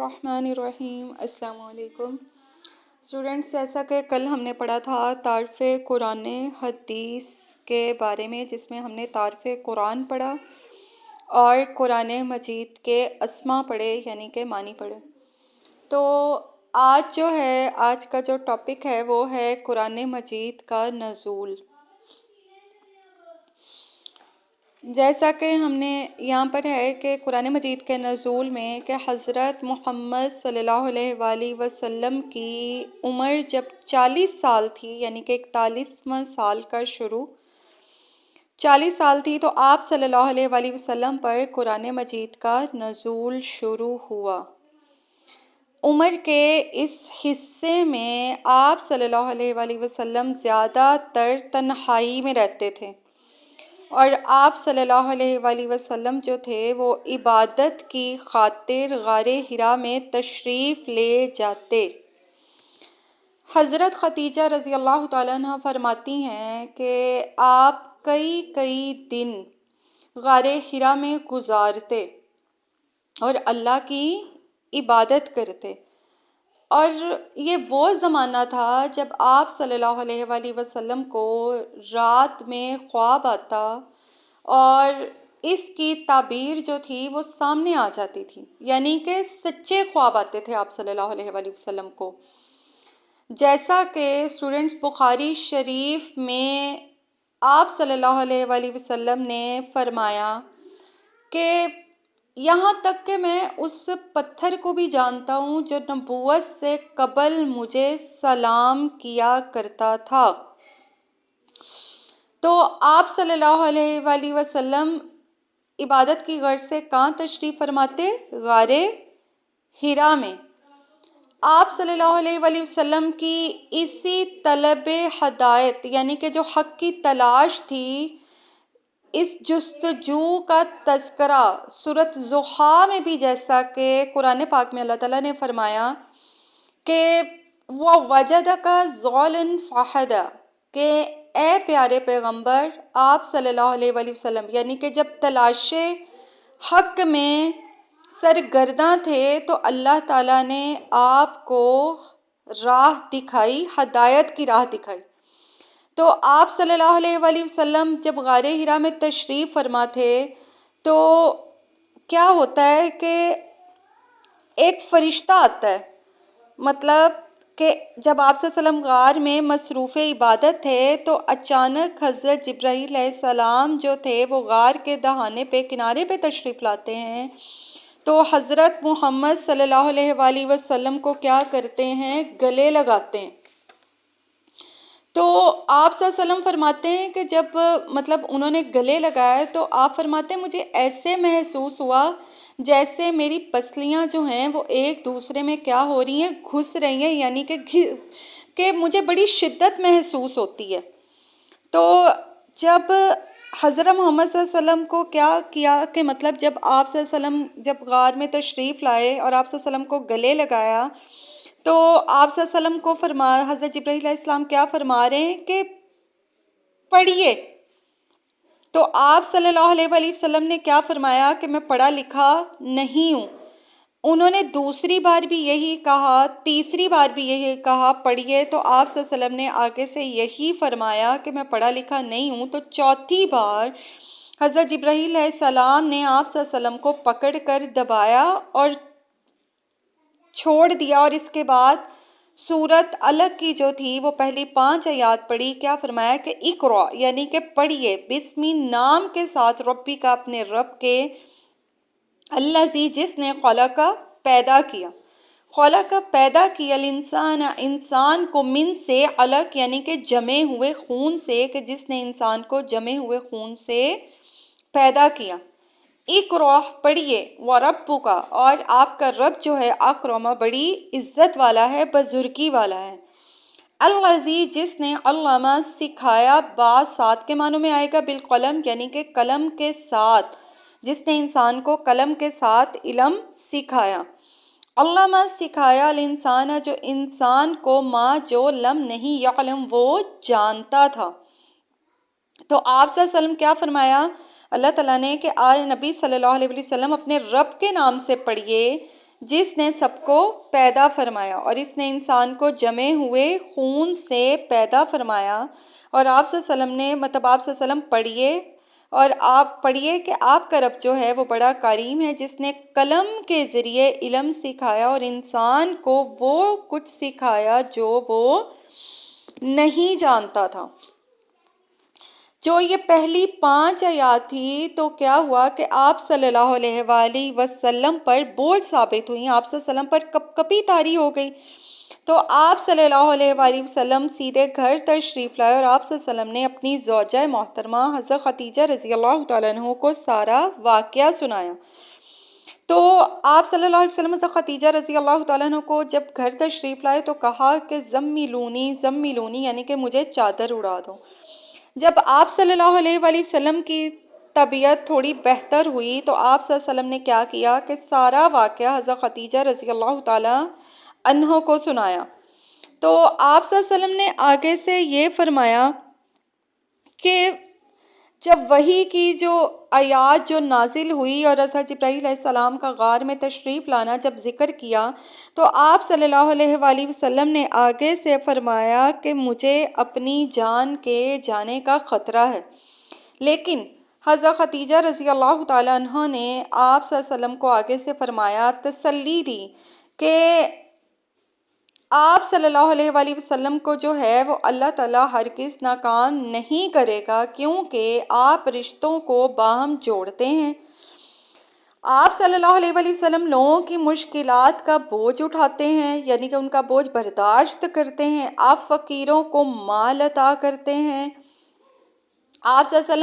الرحمن الرحیم، السلام علیکم اسٹوڈنٹس۔ جیسا کہ کل ہم نے پڑھا تھا تعارف قرآن حدیث کے بارے میں، جس میں ہم نے تعارف قرآن پڑھا اور قرآن مجید کے اسما پڑھے، یعنی کہ معنی پڑھے۔ تو آج کا جو ٹاپک ہے وہ ہے قرآن مجید کا نزول۔ جیسا کہ ہم نے یہاں پر ہے کہ قرآن مجید کے نزول میں کہ حضرت محمد صلی اللہ علیہ وآلہ وسلم کی عمر جب 40 سال تھی، یعنی کہ 41واں سال کا شروع 40 سال تھی، تو آپ صلی اللہ علیہ وآلہ وسلم پر قرآن مجید کا نزول شروع ہوا۔ عمر کے اس حصے میں آپ صلی اللہ علیہ وآلہ وسلم زیادہ تر تنہائی میں رہتے تھے، اور آپ صلی اللہ علیہ وآلہ وسلم جو تھے وہ عبادت کی خاطر غار حرا میں تشریف لے جاتے۔ حضرت خدیجہ رضی اللہ تعالیٰ عنہ فرماتی ہیں کہ آپ کئی دن غار حرا میں گزارتے اور اللہ کی عبادت کرتے، اور یہ وہ زمانہ تھا جب آپ صلی اللہ علیہ وآلہ وسلم کو رات میں خواب آتا اور اس کی تعبیر جو تھی وہ سامنے آ جاتی تھی، یعنی کہ سچے خواب آتے تھے آپ صلی اللہ علیہ وآلہ وسلم کو۔ جیسا کہ اسٹوڈنٹس بخاری شریف میں آپ صلی اللہ علیہ وآلہ وسلم نے فرمایا کہ یہاں تک کہ میں اس پتھر کو بھی جانتا ہوں جو نبوت سے قبل مجھے سلام کیا کرتا تھا۔ تو آپ صلی اللہ علیہ وآلہ وسلم عبادت کی غرض سے کہاں تشریف فرماتے؟ غار حرا میں۔ آپ صلی اللہ علیہ وآلہ وسلم کی اسی طلب ہدایت، یعنی کہ جو حق کی تلاش تھی، اس جستجو کا تذکرہ سورۃ ضحیٰ میں بھی، جیسا کہ قرآن پاک میں اللہ تعالیٰ نے فرمایا کہ وَوَجَدَكَ ضَالًا فَہَدَىٰ، کہ اے پیارے پیغمبر آپ صلی اللہ علیہ وآلہ وسلم، یعنی کہ جب تلاش حق میں سرگرداں تھے تو اللہ تعالیٰ نے آپ کو راہ دکھائی، ہدایت کی راہ دکھائی۔ تو آپ صلی اللہ علیہ وآلہ وسلم جب غار حرا میں تشریف فرما تھے تو کیا ہوتا ہے کہ ایک فرشتہ آتا ہے، مطلب کہ جب آپ صلی اللہ علیہ وسلم غار میں مصروف عبادت تھے تو اچانک حضرت جبرائیل علیہ السلام جو تھے وہ غار کے دہانے پہ، کنارے پہ تشریف لاتے ہیں۔ تو حضرت محمد صلی اللہ علیہ وآلہ وسلم کو کیا کرتے ہیں؟ گلے لگاتے ہیں۔ تو آپ صلی اللہ علیہ وسلم فرماتے ہیں کہ جب انہوں نے گلے لگائے تو آپ فرماتے ہیں مجھے ایسے محسوس ہوا جیسے میری پسلیاں جو ہیں وہ ایک دوسرے میں کیا ہو رہی ہیں؟ گھس رہی ہیں، یعنی کہ مجھے بڑی شدت محسوس ہوتی ہے۔ تو جب حضرت محمد صلی اللہ علیہ وسلم کو کیا کیا کہ جب آپ صلی اللہ علیہ وسلم جب غار میں تشریف لائے اور آپ صلی اللہ علیہ وسلم کو گلے لگایا تو آپ صلی اللہ علیہ وسلم کو حضرت جبرائیل علیہ السلام کیا فرما رہے ہیں کہ پڑھیے۔ تو آپ صلی اللہ علیہ وآلہ وسلم نے کیا فرمایا کہ میں پڑھا لکھا نہیں ہوں۔ انہوں نے دوسری بار بھی یہی کہا، تیسری بار بھی یہی کہا پڑھیے، تو آپ صلی اللہ علیہ وسلم نے آگے سے یہی فرمایا کہ میں پڑھا لکھا نہیں ہوں۔ تو چوتھی بار حضرت جبرائیل علیہ السلام نے آپ صلی اللہ علیہ وسلم کو پکڑ کر دبایا اور چھوڑ دیا، اور اس کے بعد سورۃ علق کی جو تھی وہ پہلی 5 آیات پڑھی۔ کیا فرمایا کہ اقرأ، یعنی کہ پڑھیے، بسمی نام کے ساتھ، ربی کا، اپنے رب کے، الذی جس نے، خلق پیدا کیا، خلق پیدا کیا، الانسان انسان کو، من سے، علق یعنی کہ جمے ہوئے خون سے، کہ جس نے انسان کو جمے ہوئے خون سے پیدا کیا۔ اقرأ پڑھیے، وربک، اور آپ کا رب جو ہے، اکرم بڑی عزت والا ہے، بزرگی والا ہے، الذی جس نے، علم سکھایا، با ساتھ کے معنوں میں آئے گا، بالقلم یعنی کہ قلم کے ساتھ، جس نے انسان کو قلم کے ساتھ علم سکھایا، علم سکھایا، الانسان جو انسان کو، ما جو، لم نہیں، یعلم وہ جانتا تھا۔ تو آپ صلی اللہ علیہ وسلم کیا فرمایا اللہ تعالیٰ نے کہ آج نبی صلی اللہ علیہ وسلم اپنے رب کے نام سے پڑھیے، جس نے سب کو پیدا فرمایا، اور اس نے انسان کو جمے ہوئے خون سے پیدا فرمایا۔ اور آپ صلی اللہ علیہ وسلم نے آپ صلی اللہ علیہ وسلم پڑھیے، اور آپ پڑھیے کہ آپ کا رب جو ہے وہ بڑا کریم ہے، جس نے قلم کے ذریعے علم سکھایا اور انسان کو وہ کچھ سکھایا جو وہ نہیں جانتا تھا۔ جو یہ پہلی 5 آیات تھی تو کیا ہوا کہ آپ صلی اللہ علیہ وآلہ وسلم پر بوجھ ثابت ہوئیں، آپ صلی اللہ علیہ وسلم پر کپ کپی طاری ہو گئی۔ تو آپ صلی اللہ علیہ وآلہ وسلم سیدھے گھر تشریف لائے، اور آپ صلی اللہ علیہ وسلم نے اپنی زوجہ محترمہ حضرت خدیجہ رضی اللہ تعالیٰ عنہ کو سارا واقعہ سنایا۔ تو آپ صلی اللہ علیہ وسلم حضرت خدیجہ رضی اللہ تعالیٰ عنہ کو جب گھر تشریف لائے تو کہا کہ زمیلونی زمیلونی، یعنی کہ مجھے چادر اڑا دو۔ جب آپ صلی اللہ علیہ وآلہ وسلم کی طبیعت تھوڑی بہتر ہوئی تو آپ صلی اللہ علیہ وسلم نے کیا کیا کہ سارا واقعہ حضرت خدیجہ رضی اللہ تعالیٰ عنہ کو سنایا۔ تو آپ صلی اللہ علیہ وسلم نے آگے سے یہ فرمایا کہ جب وحی کی جو آیات جو نازل ہوئی اور حضرت جبرائیل علیہ السلام کا غار میں تشریف لانا جب ذکر کیا تو آپ صلی اللہ علیہ وآلہ وسلم نے آگے سے فرمایا کہ مجھے اپنی جان کے جانے کا خطرہ ہے، لیکن حضرت خدیجہ رضی اللہ تعالیٰ عنہ نے آپ صلی اللہ علیہ وسلم کو آگے سے فرمایا، تسلی دی کہ آپ صلی اللہ علیہ وآلہ وسلم کو جو ہے وہ اللہ تعالیٰ ہرگز ناکام نہیں کرے گا، کیونکہ آپ رشتوں کو باہم جوڑتے ہیں۔ آپ صلی اللہ علیہ وآلہ وسلم لوگوں کی مشکلات کا بوجھ اٹھاتے ہیں، یعنی کہ ان کا بوجھ برداشت کرتے ہیں۔ آپ فقیروں کو مال عطا کرتے ہیں۔ آپ صلی اللہ علیہ وسلم